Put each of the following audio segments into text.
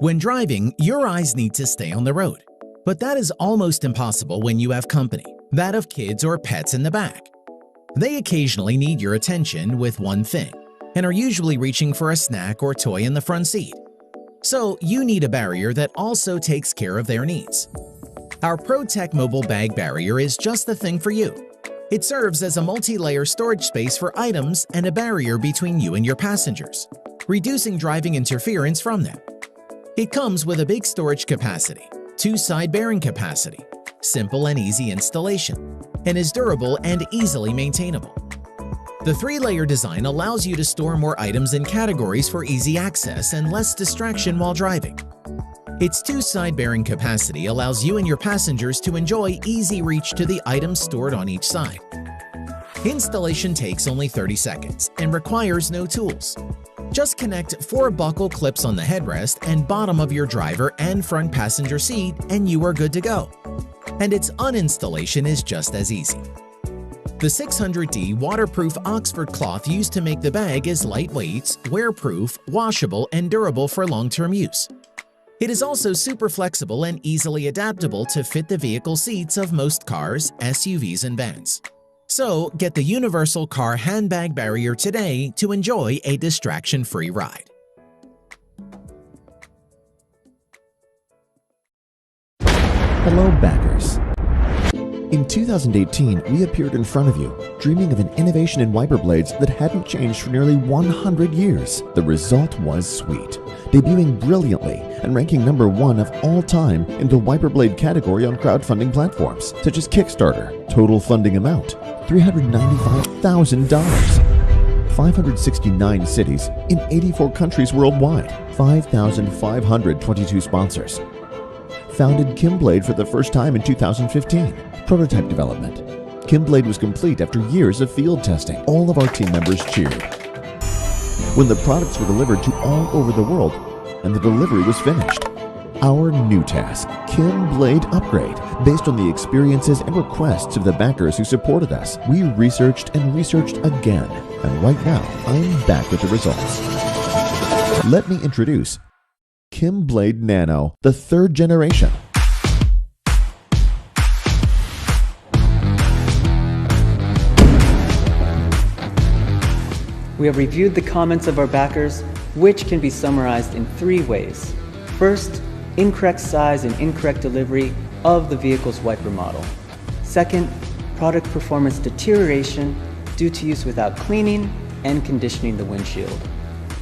When driving, your eyes need to stay on the road. But that is almost impossible when you have company, that of kids or pets in the back. They occasionally need your attention with one thing, and are usually reaching for a snack or toy in the front seat. So you need a barrier that also takes care of their needs. Our PROTECH mobile bag barrier is just the thing for you. It serves as a multi-layer storage space for items and a barrier between you and your passengers, reducing driving interference from them. It comes with a big storage capacity, 2 side bearing capacity, simple and easy installation, and is durable and easily maintainable. The 3-layer design allows you to store more items in categories for easy access and less distraction while driving. Its 2 side bearing capacity allows you and your passengers to enjoy easy reach to the items stored on each side. Installation takes only 30 seconds and requires no tools. Just connect 4 buckle clips on the headrest and bottom of your driver and front passenger seat and you are good to go. And its uninstallation is just as easy. The 600D waterproof Oxford cloth used to make the bag is lightweight, wearproof, washable, and durable for long-term use. It is also super flexible and easily adaptable to fit the vehicle seats of most cars, SUVs, and vans. So get the universal car handbag barrier today to enjoy a distraction-free ride. Hello, backers. In 2018, we appeared in front of you, dreaming of an innovation in wiper blades that hadn't changed for nearly 100 years. The result was sweet, debuting brilliantly and ranking #1 of all time in the wiper blade category on crowdfunding platforms such as Kickstarter. Total funding amount, $395,000. 569 cities in 84 countries worldwide. 5,522 sponsors. Founded KIMBLADE for the first time in 2015. Prototype development. KIMBLADE was complete after years of field testing. All of our team members cheered when the products were delivered to all over the world and the delivery was finished. Our new task, KIMBLADE Upgrade, based on the experiences and requests of the backers who supported us. We researched and researched again, and right now I'm back with the results. Let me introduce KIMBLADE NANO, the 3rd generation. We have reviewed the comments of our backers, which can be summarized in 3 ways. First, incorrect size and incorrect delivery of the vehicle's wiper model. Second, product performance deterioration due to use without cleaning and conditioning the windshield.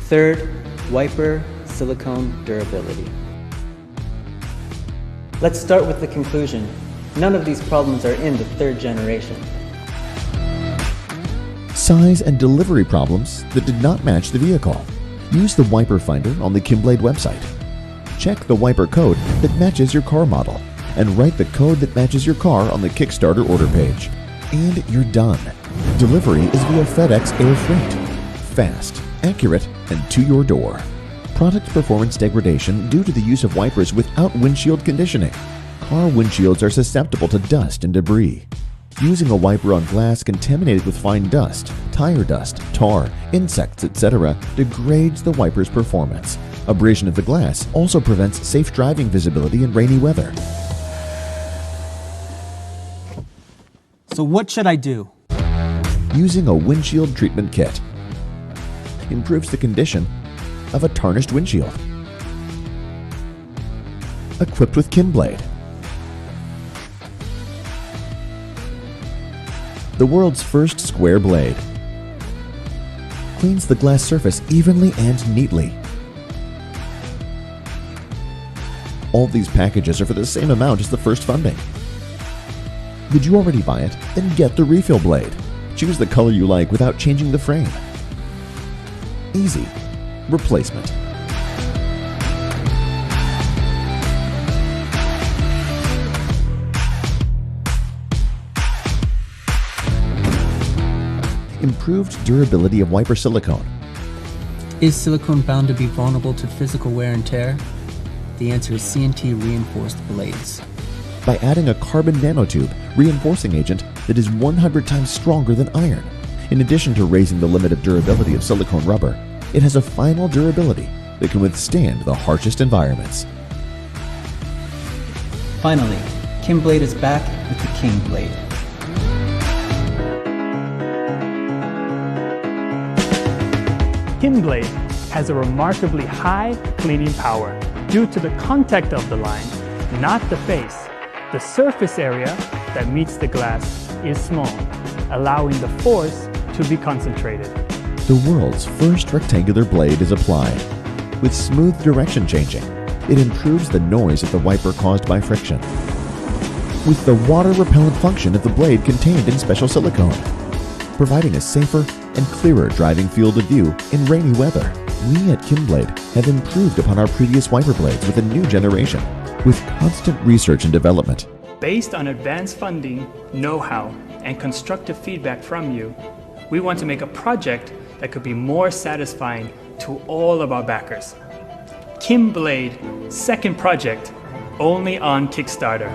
Third, wiper silicone durability. Let's start with the conclusion. None of these problems are in the 3rd generation. Size and delivery problems that did not match the vehicle. Use the wiper finder on the KIMBLADE website. Check the wiper code that matches your car model and write the code that matches your car on the Kickstarter order page. And you're done. Delivery is via FedEx Air Freight. Fast, accurate, and to your door. Product performance degradation due to the use of wipers without windshield conditioning. Car windshields are susceptible to dust and debris. Using a wiper on glass contaminated with fine dust, tire dust, tar, insects, etc. degrades the wiper's performance. Abrasion of the glass also prevents safe driving visibility in rainy weather. So what should I do? Using a windshield treatment kit improves the condition of a tarnished windshield. Equipped with KIMBLADE, the world's first square blade, cleans the glass surface evenly and neatly. All these packages are for the same amount as the first funding. Did you already buy it? Then get the refill blade. Choose the color you like without changing the frame. Easy replacement. Improved durability of wiper silicone. Is silicone bound to be vulnerable to physical wear and tear? The answer is CNT reinforced blades. By adding a carbon nanotube reinforcing agent that is 100 times stronger than iron. In addition to raising the limit of durability of silicone rubber, it has a final durability that can withstand the harshest environments. Finally, KIMBLADE is back with the KIMBLADE. KIMBLADE has a remarkably high cleaning power due to the contact of the line, not the face. The surface area that meets the glass is small, allowing the force to be concentrated. The world's first rectangular blade is applied. With smooth direction changing, it improves the noise of the wiper caused by friction. With the water-repellent function of the blade contained in special silicone, providing a safer and clearer driving field of view in rainy weather. We at KIMBLADE have improved upon our previous wiper blades with a new generation, with constant research and development. Based on advanced funding, know-how, and constructive feedback from you, we want to make a project that could be more satisfying to all of our backers. KIMBLADE, second project, only on Kickstarter.